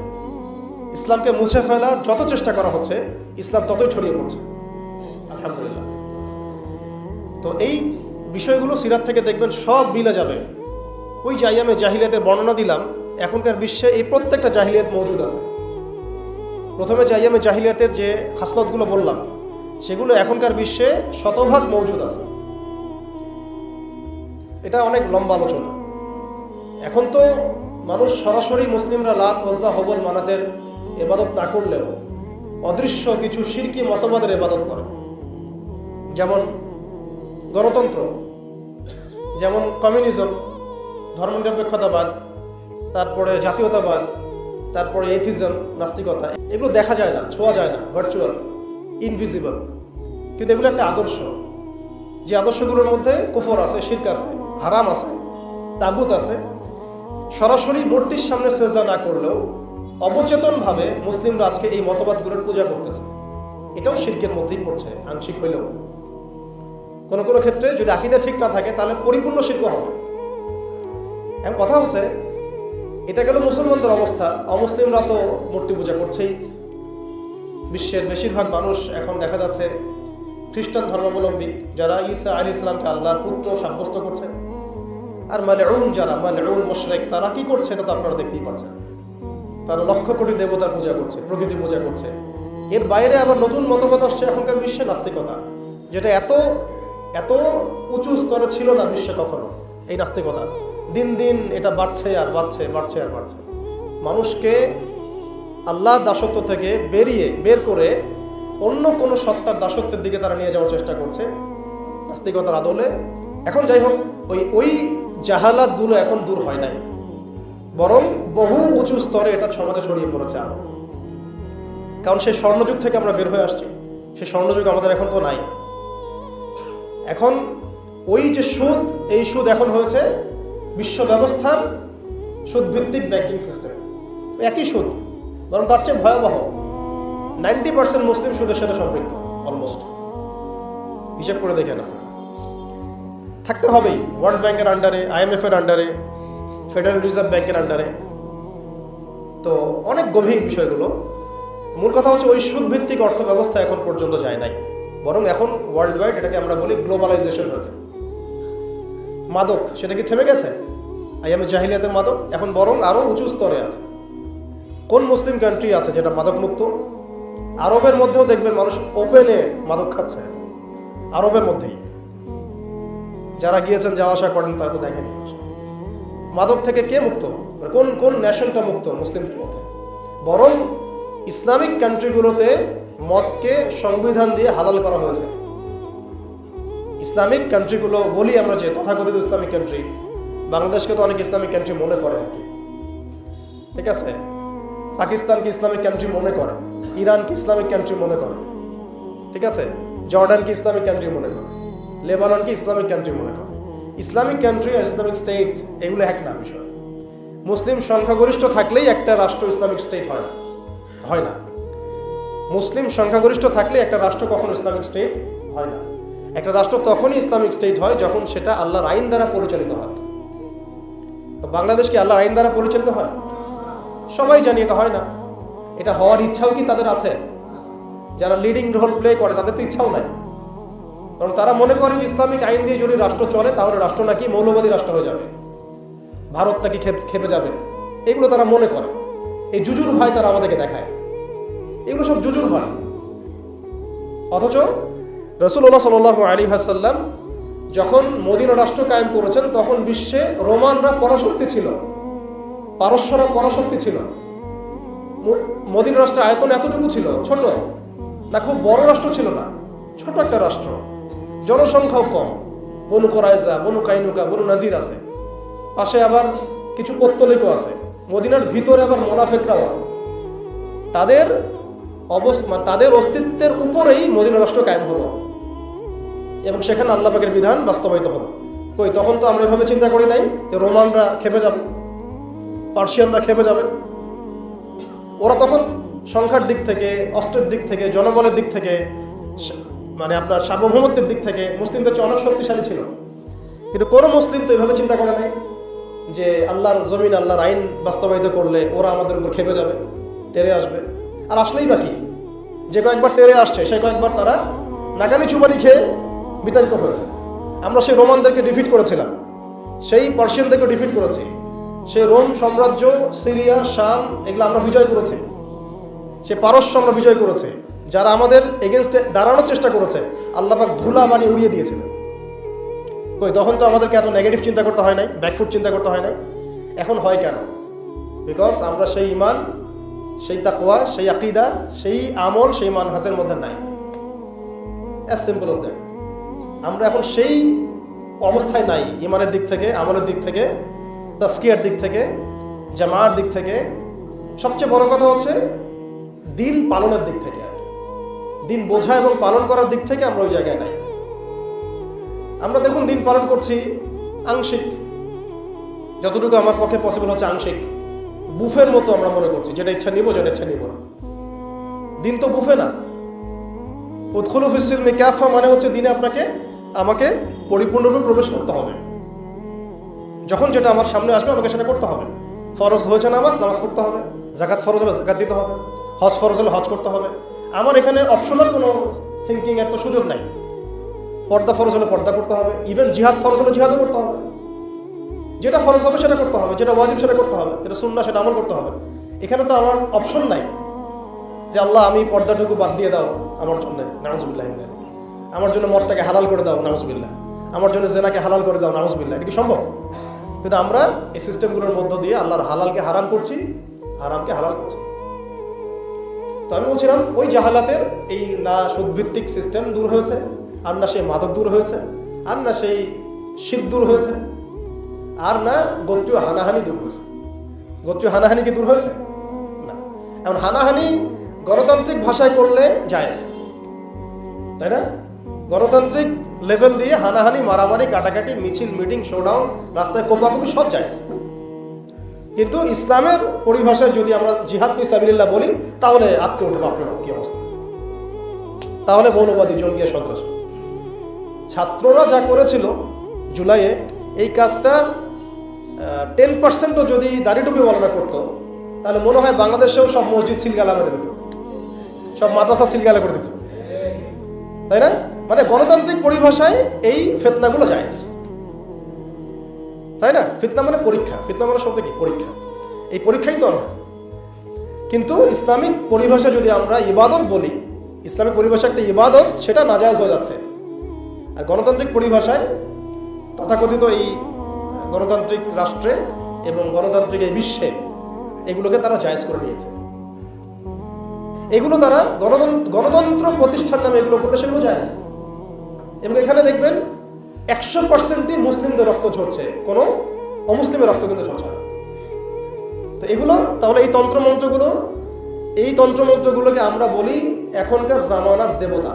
ইসলামকে মুছে ফেলার যত চেষ্টা করা হচ্ছে ইসলাম ততই ছড়িয়ে পড়ছে, আলহামদুলিল্লাহ। তো এই বিষয়গুলো সিরাত থেকে দেখবেন সব মিলে যাবে। ওই যে আইয়ামে জাহিলিয়াতের বর্ণনা দিলাম, এখনকার বিশ্বে এই প্রত্যেকটা জাহিলিয়াত মজুদ আছে। প্রথমে যে আইয়ামে জাহিলিয়াতের যে খাসলতগুলো বললাম সেগুলো এখনকার বিশ্বে শতভাগ মজুদ আছে। এটা অনেক লম্বা আলোচনা। এখন তো মানুষ সরাসরি মুসলিমরা লাত, ওজ্জা, হবল, মানাতের ইবাদত না করলেও অদৃশ্য কিছু শিরকি মতবাদের ইবাদত করে, যেমন গণতন্ত্র, যেমন কমিউনিজম, ধর্মনিরপেক্ষতাবাদ, তারপরে জাতীয়তাবাদ, তারপরে এথিজম, নাস্তিকতা। এগুলো দেখা যায় না, ছোঁয়া যায় না, ভার্চুয়াল, ইনভিজিবল, কিন্তু এগুলো একটা আদর্শ। যে আদর্শগুলোর মধ্যে কুফর আছে, শিরক আছে, হারাম আছে, তাগুত আছে। সরাসরি মূর্তির সামনে সেজদা না করলেও অবচেতনভাবে মুসলিমরা আজকে এই মতবাদগুলোর পূজা করতেছে। এটাও শিরকের মধ্যেই পড়ছে, আংশিক হইলেও। কোনো কোনো ক্ষেত্রে যদি আকীদা ঠিক না থাকে তাহলে পরিপূর্ণ শিরক হবে। এখন কথা হচ্ছে, এটা গেল মুসলমানদের অবস্থা। অমুসলিমরা তো মূর্তি পূজা করছেই। বিশ্বের বেশিরভাগ মানুষ এখন দেখা যাচ্ছে খ্রিস্টান ধর্মাবলম্বী, যারা ঈসা আলাইহিস সালামকে আল্লাহর পুত্র সাব্যস্ত করছে। আর মালউন যারা, মালউন মুশরিক, তারা কি করছে এটা তো আপনারা দেখতেই পাচ্ছেন। তারা লক্ষ কোটি দেবতার পূজা করছে, প্রকৃতি পূজা করছে। এর বাইরে আবার নতুন মতবাদ আসছে এখনকার বিশ্বে, নাস্তিকতা, যেটা এত এত উঁচু স্তরে ছিল না বিশ্বে কখনো। এই নাস্তিকতা দিন দিন এটা বাড়ছে আর বাড়ছে, বাড়ছে আর বাড়ছে। মানুষকে আল্লাহর দাসত্ব থেকে বের করে অন্য কোনো সত্তার দাসত্বের দিকে তারা নিয়ে যাওয়ার চেষ্টা করছে নাস্তিকতার আদলে। এখন যাই হোক, ওই জাহালাতগুলো এখন দূর হয় নাই, বরং বহু উঁচু স্তরে এটা সমাজে ছড়িয়ে পড়েছে আরো। কারণ সেই স্বর্ণযুগ থেকে আমরা বের হয়ে আসছি, সেই স্বর্ণযুগ আমাদের এখন তো নাই। এখন ওই যে সুদ, এই সুদ এখন হয়েছে বিশ্ব ব্যবস্থার সুদভিত্তিক ব্যাংকিং সিস্টেম। একই সুদ, বরং তার চেয়ে ভয়াবহ। 90% মুসলিম সুদের সাথে সম্পৃক্ত, অলমোস্ট। হিসাব করে দেখে না, থাকতে হবেই। ওয়ার্ল্ড ব্যাংকের আন্ডারে, IMF এর আন্ডারে, ফেডারেল রিজার্ভ ব্যাংকের আন্ডারে। তো অনেক গভীর বিষয়গুলো। মূল কথা হচ্ছে ওই সুদভিত্তিক অর্থ ব্যবস্থা এখন পর্যন্ত যায় নাই, বরং এখন ওয়ার্ল্ড ওয়াইড এটাকে আমরা বলি গ্লোবালাইজেশন হয়েছে। মাদক, সেটা কি থেমে গেছে? আইয়ামে জাহিলিয়াতের মাদক এখন বরং আরো উঁচু স্তরে আছে। কোন মুসলিম কান্ট্রি আছে যেটা মাদক মুক্ত? আরবের মধ্যেও দেখবেন মানুষ ওপেনে মাদক খাচ্ছে, আরবের মধ্যেই। যারা গিয়েছেন, যাওয়া আসা করেন, তা তো দেখেনি। মাদক থেকে কে মুক্ত? কোন কোন ন্যাশনটা মুক্ত মুসলিমদের মধ্যে? বরং ইসলামিক কান্ট্রিগুলোতে মদকে সংবিধান দিয়ে হালাল করা হয়েছে। ইসলামিক কান্ট্রিগুলো বলি আমরা, যে তথাকথিত ইসলামিক কান্ট্রি, বাংলাদেশকে তো অনেক ইসলামিক কান্ট্রি মনে করে আর কি, ঠিক আছে? পাকিস্তানকে ইসলামিক কান্ট্রি মনে করে, ইরানকে ইসলামিক কান্ট্রি মনে করে, ঠিক আছে? জর্ডানকে ইসলামিক কান্ট্রি মনে করে, লেবাননকে ইসলামিক কান্ট্রি মনে করে। ইসলামিক কান্ট্রি আর ইসলামিক স্টেট এগুলো এক না বিষয়। মুসলিম সংখ্যাগরিষ্ঠ থাকলেই একটা রাষ্ট্র ইসলামিক স্টেট হয় না, হয় না। মুসলিম সংখ্যাগরিষ্ঠ থাকলে একটা রাষ্ট্র কখনো ইসলামিক স্টেট হয় না। একটা রাষ্ট্র তখনই ইসলামিক স্টেট হয় যখন সেটা আল্লাহর আইন দ্বারা পরিচালিত হয়। তো বাংলাদেশ কি আল্লাহর আইন দ্বারা পরিচালিত হয়? সবাই জানি এটা হয় না। এটা হওয়ার ইচ্ছাও কি তাদের আছে? যারা লিডিং রোল প্লে করে তাদের তো ইচ্ছাও নাই, কারণ তারা মনে করে ইসলামিক আইন দিয়ে যদি রাষ্ট্র চলে তাহলে রাষ্ট্র নাকি মৌলবাদী রাষ্ট্র হয়ে যাবে, ভারত নাকি খেপে যাবে। এগুলো তারা মনে করে। এই জুজুর ভয় তারা আমাদেরকে দেখায়। এগুলো সব জুজুর ভয়। অথচ রাসূলুল্লাহ সাল্লাল্লাহু আলাইহি ওয়াসাল্লাম যখন মদিনা রাষ্ট্র কায়েম করেছেন তখন বিশ্বে রোমানরা পরাশক্তি ছিল, পারস্যরা পরাশক্তি ছিল। মদিনা রাষ্ট্রের আয়তন এতটুকু ছিল, ছোট না, খুব বড় রাষ্ট্র ছিল না, ছোট একটা রাষ্ট্র, জনসংখ্যাও কম। বনু কুরাইজা, বনু কাইনুকা, বনু নাজির আছে, পাশে আবার কিছু পত্তলিকও আছে, মদিনার ভিতরে আবার মুনাফিকরাও আছে। তাদের অস্তিত্বের উপরেই মদিনা রাষ্ট্র কায়েম হলো এবং সেখানে আল্লাহ পাকের বিধান বাস্তবায়িত হলো। কই, তখন তো আমরা এভাবে চিন্তা করি নাই যে রোমানরা খেপে যাবে, পার্সিয়ানরা খেপে যাবে। ওরা তখন সংখ্যার দিক থেকে, অস্ত্রের দিক থেকে, জনবলের দিক থেকে, মানে আপনার সার্বভৌমত্বের দিক থেকে মুসলিমদের চেয়ে অনেক শক্তিশালী ছিল। কিন্তু কোনো মুসলিম তো এভাবে চিন্তা করে নাই যে আল্লাহর জমিন, আল্লাহর আইন বাস্তবায়িত করলে ওরা আমাদের উপর খেপে যাবে, তেড়ে আসবে। আর আসলেই বাকি যে কয়েকবার তেড়ে আসছে সে কয়েকবার তারা নাকামি চুবানি খেয়ে বিতাড়িত হয়েছে। আমরা সেই রোমানদেরকে ডিফিট করেছিলাম, সেই পার্সিয়ানদেরকে ডিফিট করেছি, সেই রোম সাম্রাজ্য, সিরিয়া, শাম এগুলো আমরা বিজয় করেছি, সে পারস্য আমরা বিজয় করেছি। যারা আমাদের এগেনস্টে দাঁড়ানোর চেষ্টা করেছে আল্লাহ পাক ধুলা বানিয়ে উড়িয়ে দিয়েছিলেন। কই তখন তো আমাদেরকে এত নেগেটিভ চিন্তা করতে হয় নাই, ব্যাকফুট চিন্তা করতে হয় নাই। এখন হয় কেন? বিকজ আমরা সেই ইমান, সেই তাকওয়া, সেই আকীদা, সেই আমল, সেই মানহাজের মধ্যে নাই। As simple as that. আমরা এখন সেই অবস্থায় নাই, ইমানের দিক থেকে, আমলের দিক থেকে, তাসকিয়ার দিক থেকে, জামার দিক থেকে। সবচেয়ে বড় কথা হচ্ছে দিন পালনের দিক থেকে, দিন বোঝা এবং পালন করার দিক থেকে আমরা ওই জায়গায় নাই। আমরা দেখুন দিন পালন করছি আংশিক, যতটুকু আমার পক্ষে পসিবল হচ্ছে আংশিক, বুফের মতো আমরা মনে করছি, যেটা ইচ্ছা নিব, যেটা ইচ্ছা নিব না। দিন তো বুফে না। উদখুলু ফিস-সিলমি কাফা মানে হচ্ছে দিনে আমাকে পরিপূর্ণরূপে প্রবেশ করতে হবে। যখন যেটা আমার সামনে আসবে আমাকে সেটা করতে হবে। ফরজ হয়েছে নামাজ পড়তে হবে, যাকাত ফরজ হলে যাকাত দিতে হবে, হজ ফরজ হলে হজ করতে হবে। আমার এখানে অপশনাল কোনো থিঙ্কিং এর তো সুযোগ নাই। পর্দা ফরজ হলে পর্দা করতে হবে, ইভেন জিহাদ ফরজ হলে জিহাদও করতে হবে। যেটা ফরজ হবে সেটা করতে হবে, যেটা ওয়াজিব সেটা করতে হবে, যেটা সুন্নাহ সেটা আমল করতে হবে। এখানে তো আমার অপশন নাই যে আল্লাহ আমি পর্দাটুকু বাদ দিয়ে দাও আমার জন্য, নাউজুবিল্লাহ, আমার জন্য মদটাকে হালাল করে দাও, নাউজুবিল্লাহ, আমার জন্য জেনাকে হালাল করে দাও, নাউজুবিল্লাহ। এটা কি সম্ভব? কিন্তু আমরা এই সিস্টেমগুলোর মধ্য দিয়ে আল্লাহর হালালকে হারাম করছি, হারামকে হালাল করছি। তো আমি বলছিলাম ওই জাহালাতের এই না সুদভিত্তিক সিস্টেম দূর হয়েছে, আর না সেই মাদক দূর হয়েছে, আর না সেই শিরক দূর হয়েছে, আর না গোত্রীয় হানাহানি দূর হয়েছে। গোত্রীয় হানাহানি কি দূর হয়েছে? না। এখন হানাহানি গণতান্ত্রিক ভাষায় করলে জায়েজ, তাই না? গণতান্ত্রিক লেভেল দিয়ে হানাহানি, মারামারি, কাটাকাটি, মিছিল, মিটিং, শোডাউন, রাস্তায় কোপাকুপি সব জায়েজ। কিন্তু ইসলামের পরিভাষায় যদি আমরা জিহাদ ফি সাবিলিল্লাহ বলি তাহলে আটকে উঠে আপনার কি অবস্থা? তাহলে মৌলবাদী, জঙ্গি, সন্ত্রাস। ছাত্ররা যা করেছিল জুলাইয়ে, এই কাজটার 10%ও যদি দাড়িটুপি বলনা করতো তাহলে মনে হয় বাংলাদেশেও সব মসজিদ সিলগালা মেরে দিত, সব মাদ্রাসা সিলগালা করে দিত, তাই না? মানে গণতান্ত্রিক পরিভাষায় এই ফিতনাগুলো জায়েজ, তাই না? ফিতনা মানে পরীক্ষা, ফিতনা মানে শব্দ কি? পরীক্ষা। এই পরীক্ষাই তো আমরা। কিন্তু ইসলামিক পরিভাষা যদি আমরা ইবাদত বলি, ইসলামিক পরিভাষা একটা ইবাদত, সেটা নাজায়েজ হয়ে যাচ্ছে। আর গণতান্ত্রিক পরিভাষায় তথাকথিত এই গণতান্ত্রিক রাষ্ট্রে এবং গণতান্ত্রিক এই বিশ্বে এগুলোকে তারা জায়েজ করে নিয়েছে। এগুলো তারা গণতন্ত্র প্রতিষ্ঠান নামে এগুলো করলে সেগুলো জায়েজ। এবং এখানে দেখবেন 100%ই মুসলিমদের রক্ত ঝরছে, কোনো অমুসলিমের রক্ত কিন্তু ঝরছে না। তো এগুলো তাহলে এই তন্ত্রমন্ত্রগুলোকে আমরা বলি এখনকার জামানার দেবতা,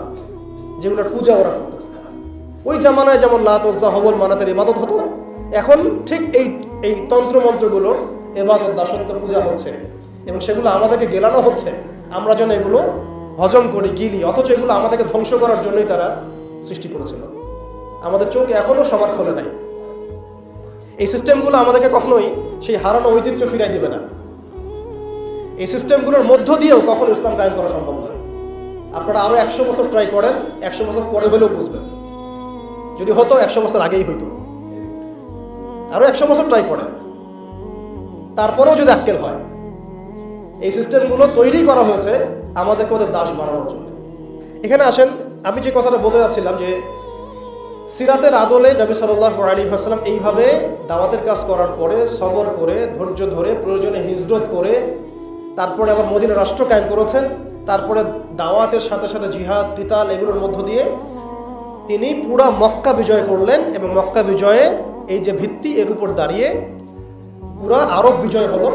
যেগুলোর পূজা ওরা করতেছে। ওই জামানায় যেমন লাত, উজ্জা, হবল, মানাতের ইবাদত হতো, এখন ঠিক এই তন্ত্রমন্ত্রগুলোর ইবাদত, দাসত্ব, পূজা হচ্ছে এবং সেগুলো আমাদেরকে গেলানো হচ্ছে। আমরা যেন এগুলো হজম করি, গিলি, অথচ এগুলো আমাদেরকে ধ্বংস করার জন্যই তারা সৃষ্টি করেছিল। আমাদের চোখ এখনো সবার খোলে নাই। এই সিস্টেমগুলো আমাদেরকে কখনোই সেই হারানো ঐতিহ্য ফিরাই দিবে না। এই সিস্টেমগুলোর মধ্য দিয়েও কখনো ইসলাম কায়েম করা সম্ভব নয়। আপনারা আরো 100 বছর ট্রাই করেন, 100 বছর পরে হলেও বুঝবেন। যদি হতো 100 বছর আগেই হইতো। আরো 100 বছর ট্রাই করেন, তারপরেও যদি আক্কেল হয়। এই সিস্টেমগুলো তৈরি করা হয়েছে আমাদেরকে ওদের দাস বানানোর জন্য। এখানে আসেন, আমি যে কথাটা বলতে যাচ্ছিলাম যে সিরাতের আদলে নবী সাল্লাল্লাহু আলাইহি ওয়াসাল্লাম এইভাবে দাওয়াতের কাজ করার পরে সবর করে, ধৈর্য ধরে, প্রয়োজনে হিজরত করে, তারপরে আবার মদিনা রাষ্ট্র কায়েম করেছেন। তারপরে দাওয়াতের সাথে সাথে জিহাদ, কিতাল এগুলোর মধ্য দিয়ে তিনি পুরা মক্কা বিজয় করলেন এবং মক্কা বিজয়ে এই যে ভিত্তি, এর উপর দাঁড়িয়ে পুরা আরব বিজয় হলো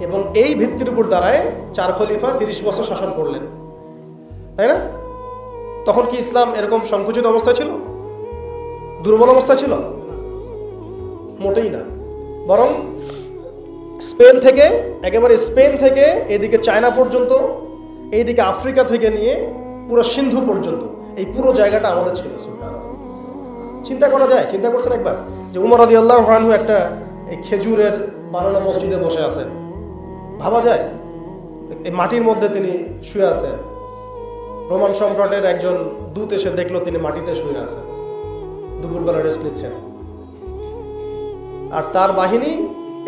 এবং এই ভিত্তির উপর দাঁড়ায় 4 খলিফা 30 বছর শাসন করলেন, তাই না? তখন কি ইসলাম এরকম সংকুচিত অবস্থায় ছিল, দুর্বল অবস্থায় ছিল? মোটেই না। বরং স্পেন থেকে এদিকে চায়না পর্যন্ত, এইদিকে আফ্রিকা থেকে নিয়ে পুরো সিন্ধু পর্যন্ত এই পুরো জায়গাটা আমাদের ছিল। চিন্তা করা যায়? চিন্তা করছেন একবার যে উমর রাদিয়াল্লাহু আনহু একটা এই খেজুরের বানানো মসজিদে বসে আছেন? ভাবা যায়? এই মাটির মধ্যে তিনি শুয়ে আছেন। রোমান সম্রাটের একজন দূত এসে দেখলো তিনি মাটিতে শুয়ে আছেন, দুপুরবেলা রেস্ট নিচ্ছেন। আর তার বাহিনী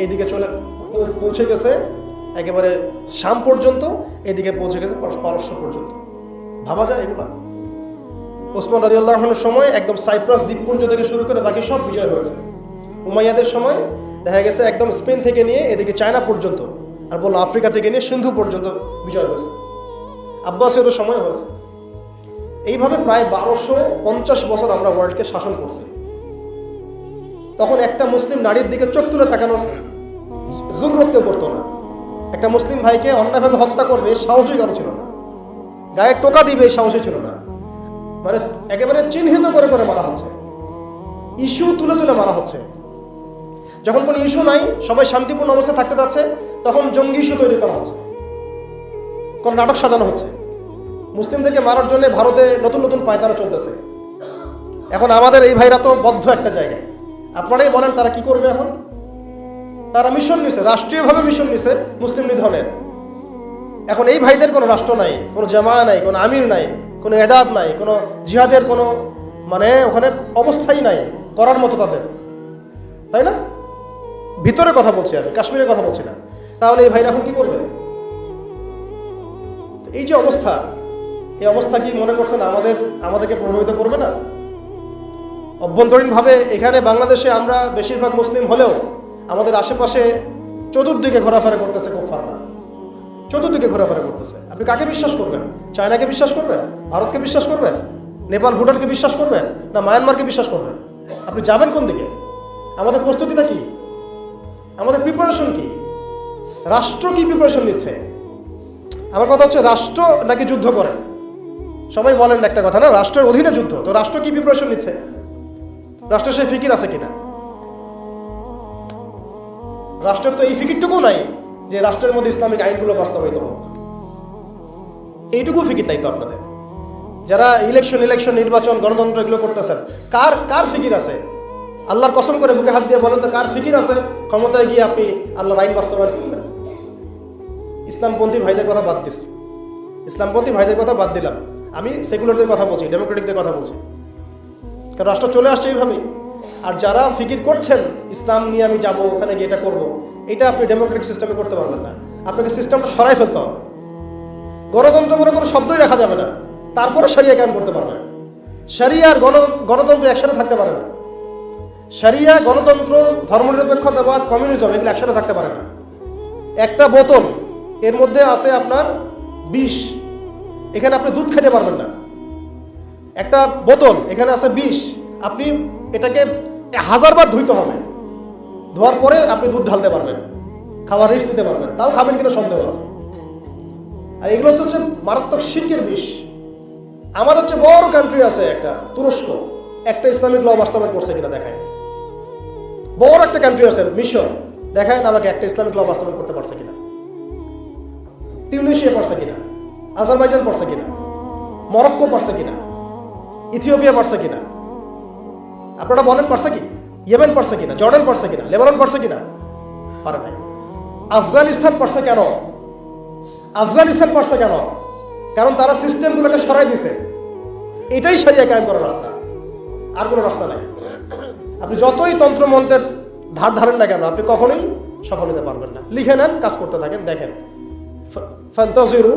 এইদিকে পৌঁছে গেছে একেবারে শাম পর্যন্ত, এদিকে পৌঁছে গেছে পারস্য পর্যন্ত। ভাবা যায় এগুলা? ওসমান রাদিয়াল্লাহু আনহুর সময় একদম সাইপ্রাস দ্বীপপুঞ্জ থেকে শুরু করে বাকি সব বিজয় হয়েছে। উমাইয়াদের সময় দেখা গেছে একদম স্পেন থেকে নিয়ে এদিকে চায়না পর্যন্ত, আর বললো আফ্রিকা থেকে নিয়ে সিন্ধু পর্যন্ত বিজয় হয়েছে। আব্বাসীয়দের সময় হয়েছে। এইভাবে প্রায় 1250 বছর আমরা ওয়ার্ল্ডকে শাসন করছি। তখন একটা মুসলিম নারীর দিকে চোখ তুলে তাকানোর জরুরত কেউ করতো না। একটা মুসলিম ভাইকে অন্যায়ভাবে হত্যা করবে সাহসী কারো ছিল না, গায়ে টোকা দিবে সাহসী ছিল না। মানে একেবারে চিহ্নিত করে করে মারা হচ্ছে, ইস্যু তুলে তুলে মারা হচ্ছে। যখন কোনো ইস্যু নাই, সবাই শান্তিপূর্ণ অবস্থায় থাকতে যাচ্ছে, তখন জঙ্গি ইস্যু তৈরি করা হচ্ছে, কোন নাটক সাজানো হচ্ছে। মুসলিমদেরকে মারার জন্য ভারতে নতুন নতুন পায়তারা চলতেছে। এখন আমাদের এই ভাইরা তো বদ্ধ একটা জায়গায়। আপনারাই বলেন তারা কি করবে এখন? তারা মিশন নিছে, রাষ্ট্রীয়ভাবে মিশন নিছে মুসলিম নিধনের। এখন এই ভাইদের কোনো রাষ্ট্র নাই, কোনো জামা নাই, কোনো আমির নাই, কোনো এদাদ নাই, কোনো জিহাদের কোনো মানে ওখানে অবস্থাই নাই করার মতো তাদের, তাই না? ভিতরে কথা বলছি আমি, কাশ্মীরের কথা বলছি না। তাহলে এই ভাইরা এখন কি করবে? এই যে অবস্থা, এই অবস্থা কি মনে করছেন আমাদেরকে প্রভাবিত করবে না? অভ্যন্তরীণভাবে এখানে বাংলাদেশে আমরা বেশিরভাগ মুসলিম হলেও আমাদের আশেপাশে চতুর্দিকে ঘোরাফেরা করতেছে কুফাররা, চতুর্দিকে ঘোরাফেরা করতেছে। আপনি কাকে বিশ্বাস করবেন? চায়নাকে বিশ্বাস করবেন? ভারতকে বিশ্বাস করবেন? নেপাল ভুটানকে বিশ্বাস করবেন? না মায়ানমারকে বিশ্বাস করবেন? আপনি যাবেন কোন দিকে? আমাদের প্রস্তুতিটা কি? আমাদের প্রিপারেশন কি? রাষ্ট্র কি প্রিপারেশন নিচ্ছে? আমার কথা হচ্ছে রাষ্ট্র নাকি যুদ্ধ করে? সবাই বলেন একটা কথা না, রাষ্ট্রের অধীনে যুদ্ধ। তো রাষ্ট্র কি প্রিপারেশন নিচ্ছে? রাষ্ট্রের সেই ফিকির আছে কিনা? রাষ্ট্রের তো এই ফিকিরটুকু নাই যে রাষ্ট্রের মধ্যে ইসলামিক আইনগুলো বাস্তবায়িত হোক। এইটুকু ফিকির নাই তো আপনাদের। যারা ইলেকশন নির্বাচন গণতন্ত্র এগুলো করতেছেন, কার ফিকির আছে? আল্লাহর কসম করে বুকে হাত দিয়ে বলেন তো কার ফিকির আছে ক্ষমতায় গিয়ে আপনি আল্লাহর আইন বাস্তবায়ন করবেন? ইসলামপন্থী ভাইদের কথা বাদ দিচ্ছি, ইসলামপন্থী ভাইদের কথা বাদ দিলাম, আমি সেকুলারদের কথা বলছি, ডেমোক্রেটিকদের কথা বলছি। কারণ রাষ্ট্র চলে আসছে এইভাবেই। আর যারা ফিকির করছেন ইসলাম নিয়ে আমি যাব, ওখানে গিয়ে এটা করবো, এটা আপনি ডেমোক্রেটিক সিস্টেমে করতে পারবেন না। আপনাকে সিস্টেমটা সরাই ফেলতে হবে। গণতন্ত্র বলে কোনো শব্দই রাখা যাবে না, তারপরে শরিয়া কায়েম করতে পারবেন। শরিয়া আর গণতন্ত্র একসাথে থাকতে পারে না। শরিয়া, গণতন্ত্র, ধর্মনিরপেক্ষতাবাদ, কমিউনিজম এগুলো একসাথে থাকতে পারে না। একটা বোতল, এর মধ্যে আছে আপনার বিষ, এখানে আপনি দুধ খেতে পারবেন না। একটা বোতল, এখানে আছে বিষ, আপনি এটাকে 1000 বার ধুইতে হবে, ধোয়ার পরে আপনি দুধ ঢালতে পারবেন, খাওয়ার রিস্ক দিতে পারবেন, তাও খাবেন কিনা সন্দেহ আছে। আর এগুলো হচ্ছে মারাত্মক শিরকের বিষ। আমাদের হচ্ছে বড় কান্ট্রি আছে একটা তুরস্ক, একটা ইসলামিক ল বাস্তবায়ন করছে কিনা দেখায়। বড় একটা কান্ট্রি আছে মিশর, দেখায় না আমাকে একটা ইসলামিক ল বাস্তবায়ন করতে পারছে কিনা। তিউনিসিয়া পারছে কিনা, আজারবাইজান পারছে কিনা, মরক্কো পারছে কিনা, ইথিওপিয়া পারছে কিনা? আপনারা বলেন পারছে কি? ইয়েমেন পারছে কিনা, জর্ডান পারছে কিনা, লেবানন পারছে কিনা? পারে নাই। আফগানিস্তান পারছে কেন? আফগানিস্তান পারছে কেন? কারণ তারা সিস্টেমগুলোকে সরাই দিছে। এটাই শরিয়া কায়েম করার রাস্তা, আর কোনো রাস্তা নাই। আপনি যতই তন্ত্রমন্ত্রের ধার ধারেন না কেন, আপনি কখনোই সফল হতে পারবেন না। লিখে নেন, কাজ করতে থাকেন, দেখেন। ফান্তাজিরু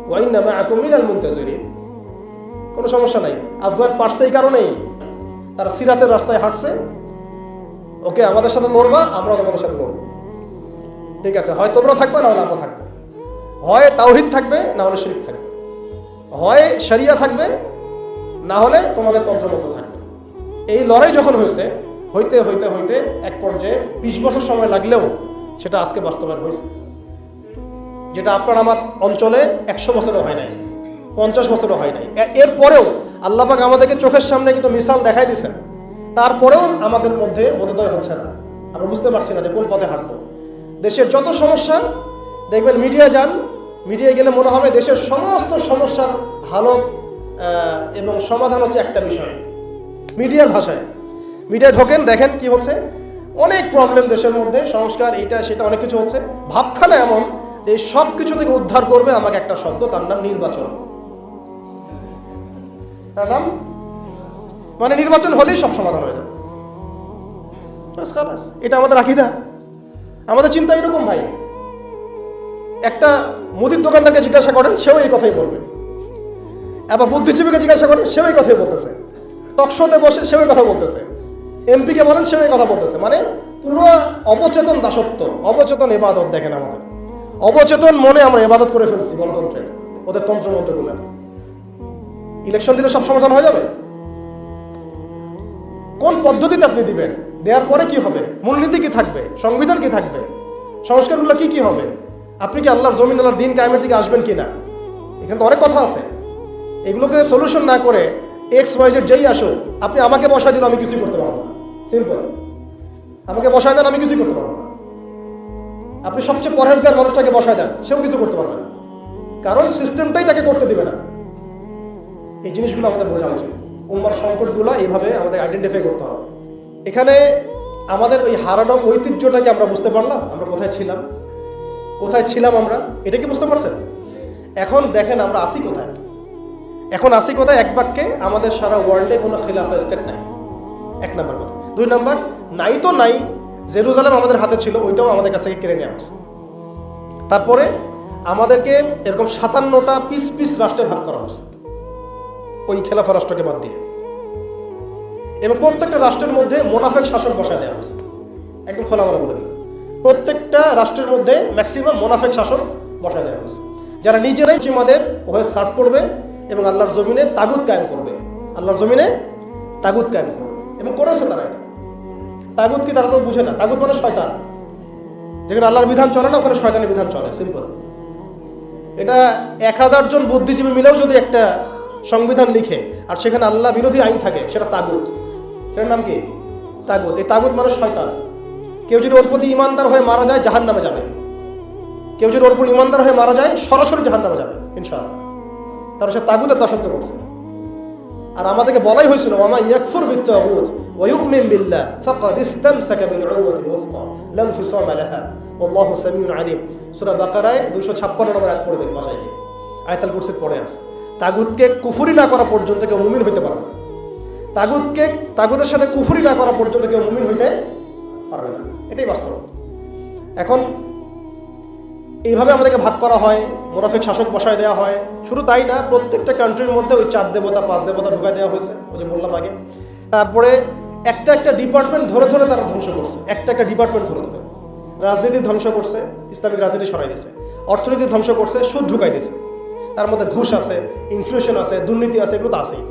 ওয়া ইন্না মাআকুম মিনাল মুনতাজিরিন। কোনো সমস্যা নাই। আফগান পারছে এই কারণেই তারা সিরাতের রাস্তায় হাঁটছে। ওকে, আমাদের সাথে লড়বা, আমরা তোমাদের সাথে লড়বো, ঠিক আছে? হয় তোমরা থাকবে, না হলে আমরা থাকবো। হয় তাওহীদ থাকবে, না হলে শিরক থাকবে। হয় শরিয়া থাকবে, না হলে তোমাদের তন্ত্রমন্ত্র থাকবে। এই লড়াই যখন হইতে এক পর্যায়ে 20 বছর সময় লাগলেও সেটা আজকে বাস্তবায়ন হয়েছে। যেটা আপনার আমার অঞ্চলে 100 বছরও হয় নাই, 50 বছরও হয় নাই। এরপরেও আল্লাহ পাক আমাদেরকে চোখের সামনে কিন্তু মিসাল দেখাই দিয়েছেন, তারপরেও আমাদের মধ্যে বোধোদয় হচ্ছে না। আমরা বুঝতে পারছি না যে কোন পথে হাঁটবো। দেশের যত সমস্যা দেখবেন, মিডিয়ায় যান, মিডিয়ায় গেলে মনে হবে দেশের সমস্ত সমস্যার হালত এবং সমাধান হচ্ছে একটা বিষয়, মিডিয়ার ভাষায়। মিডিয়ায় ঢোকেন, দেখেন কি হচ্ছে, অনেক প্রবলেম দেশের মধ্যে, সংস্কার এইটা সেটা অনেক কিছু হচ্ছে। ভাবখানা এমন যে সব কিছু থেকে উদ্ধার করবে আমাকে একটা শব্দ, তার নাম নির্বাচন। তার নাম মানে নির্বাচন হলেই সব সমাধান হয়ে যাবে। এটা আমাদের আকীদা, আমাদের চিন্তা এরকম ভাই। একটা মুদির দোকানদারকে জিজ্ঞাসা করেন, সেও এই কথাই বলবে। আবার বুদ্ধিজীবীকে জিজ্ঞাসা করেন, সেও এই কথাই বলতেছে। টকশোতে বসে সেও এই কথা বলতেছে। এমপিকে বলেন, সেও এই কথা বলতেছে। মানে পুরো অবচেতন দাসত্ব, অবচেতন ইবাদত। দেখেন আমাদের অবচেতন মনে আমরা ইবাদত করে ফেলছি গণতন্ত্রের, ওদের তন্ত্রমন্ত্রগুলো। ইলেকশন দিলে সব সমাধান হয়ে যাবে? কোন পদ্ধতিতে আপনি দিবেন? দেওয়ার পরে কি হবে? মূলনীতি কি থাকবে? সংবিধান কি থাকবে? সংস্কারগুলো কি কি হবে? আপনি কি আল্লাহর জমিন, আল্লাহর দিন কায়েমের দিকে আসবেন কিনা? এখানে তো অনেক কথা আছে। এগুলোকে সলিউশন না করে XYZ যেই আসুক, আপনি আমাকে বসায় দিলে আমি কিছুই করতে পারবো না। সিম্পল, আমাকে বসায় দেন, আমি কিছুই করতে পারবো না। আপনি সবচেয়ে পরহেজগার মানুষটাকে বসায় দেন, সেও কিছু করতে পারবে না, কারণ সিস্টেমটাই তাকে করতে দিবে না। এই জিনিসগুলো আমাদের বোঝা উচিত। উম্মার সংকটগুলো এইভাবে আমাদের আইডেন্টিফাই করতে হবে। এখানে আমাদের ওই হারানো ঐতিহ্যটাকে আমরা বুঝতে পারলাম, আমরা কোথায় ছিলাম, কোথায় ছিলাম আমরা, এটা কি বুঝতে পারছেন? এখন দেখেন আমরা আসি কোথায়। এখন আসি কোথায়? এক বাক্যে, আমাদের সারা ওয়ার্ল্ডে কোনো খিলাফা স্টেট নাই, এক নাম্বার কথা। দুই নাম্বার, নাই তো নাই, জেরুজালেম আমাদের হাতে ছিল, ওইটাও আমাদের কাছ থেকে কেড়ে নেওয়া হয়েছে। তারপরে আমাদেরকে এরকম 57টা পিস পিস রাষ্ট্রে ভাগ করা হয়েছে, ওই খেলাফা রাষ্ট্রকে বাদ দিয়ে। এবং প্রত্যেকটা রাষ্ট্রের মধ্যে মোনাফেক শাসক বসায় দেওয়া হয়েছে। একদম খোলামেলা বলে দিল, প্রত্যেকটা রাষ্ট্রের মধ্যে ম্যাক্সিমাম মোনাফেক শাসক বসায় দেওয়া হয়েছে, যারা নিজেরাই সীমাদের হয়ে সার্ভ করবে এবং আল্লাহর জমিনে তাগুত কায়েম করবে। আল্লাহর জমিনে তাগুত কায়েম করবে, এবং করেছে তারা এটা। তাগুত কি তারা তো বুঝে না। তাগুত মানে শয়তান। যেখানে আল্লাহর বিধান চলে না, ওখানে শয়তানের বিধান চলে, সিম্পল। এটা 1000 জন বুদ্ধিজীবী মিলেও যদি একটা সংবিধান লিখে আর সেখানে আল্লাহ বিরোধী আইন থাকে, সেটা তাগুত। সেটার নাম কি? তাগুত। এই তাগুত মানে শয়তান। কেউ যদি ওর প্রতি ইমানদার হয়ে মারা যায়, জাহান্নামে যাবে। কেউ যদি ওর প্রতি ইমানদার হয়ে মারা যায়, সরাসরি জাহান্নামে যাবে ইনশাআল্লাহ। কারণ সে তাগুতের দাসত্ব করছে। আর আমাদেরকে বলাই হয়েছিল, ওয়া মান ইয়াকফুর বিত-তাগুত ওয়া ইউমিন বিল্লাহ ফাকাদ ইসতামসাকা বিল উরওয়াতিল ওয়াসকা লা ইনফিসামা লাহা ওয়াল্লাহু সামিউন আলিম। সূরা বাকারায় 256 নম্বর আয়াত পড়ে দেখুন, বাসায় গিয়ে আয়াতুল কুরসির পড়ে আছে। তাগুতকে কুফরি না করা পর্যন্ত কেউ মুমিন হইতে পারবে না। তাগুতের সাথে কুফরি না করা পর্যন্ত কেউ মুমিন হইতে পারবে না, এটাই বাস্তব। এখন এইভাবে আমাদেরকে ভাগ করা হয়, মুনাফিক শাসক বসায় দেওয়া হয়। শুধু তাই না, প্রত্যেকটা কান্ট্রির মধ্যে ওই 4 দেবতা 5 দেবতা ঢুকাই দেওয়া হয়েছে, ওই যে বললাম আগে। তারপরে একটা একটা ডিপার্টমেন্ট ধরে ধরে তারা ধ্বংস করছে, একটা একটা ডিপার্টমেন্ট ধরে ধরে। রাজনীতি ধ্বংস করছে, ইসলামিক রাজনীতি সরাই দিয়েছে। অর্থনীতি ধ্বংস করছে, সুদ ঢুকাই দিয়েছে। তার মধ্যে ঘুষ আছে, ইনফ্লেশন আছে, দুর্নীতি আছে, এগুলো তো আছেই।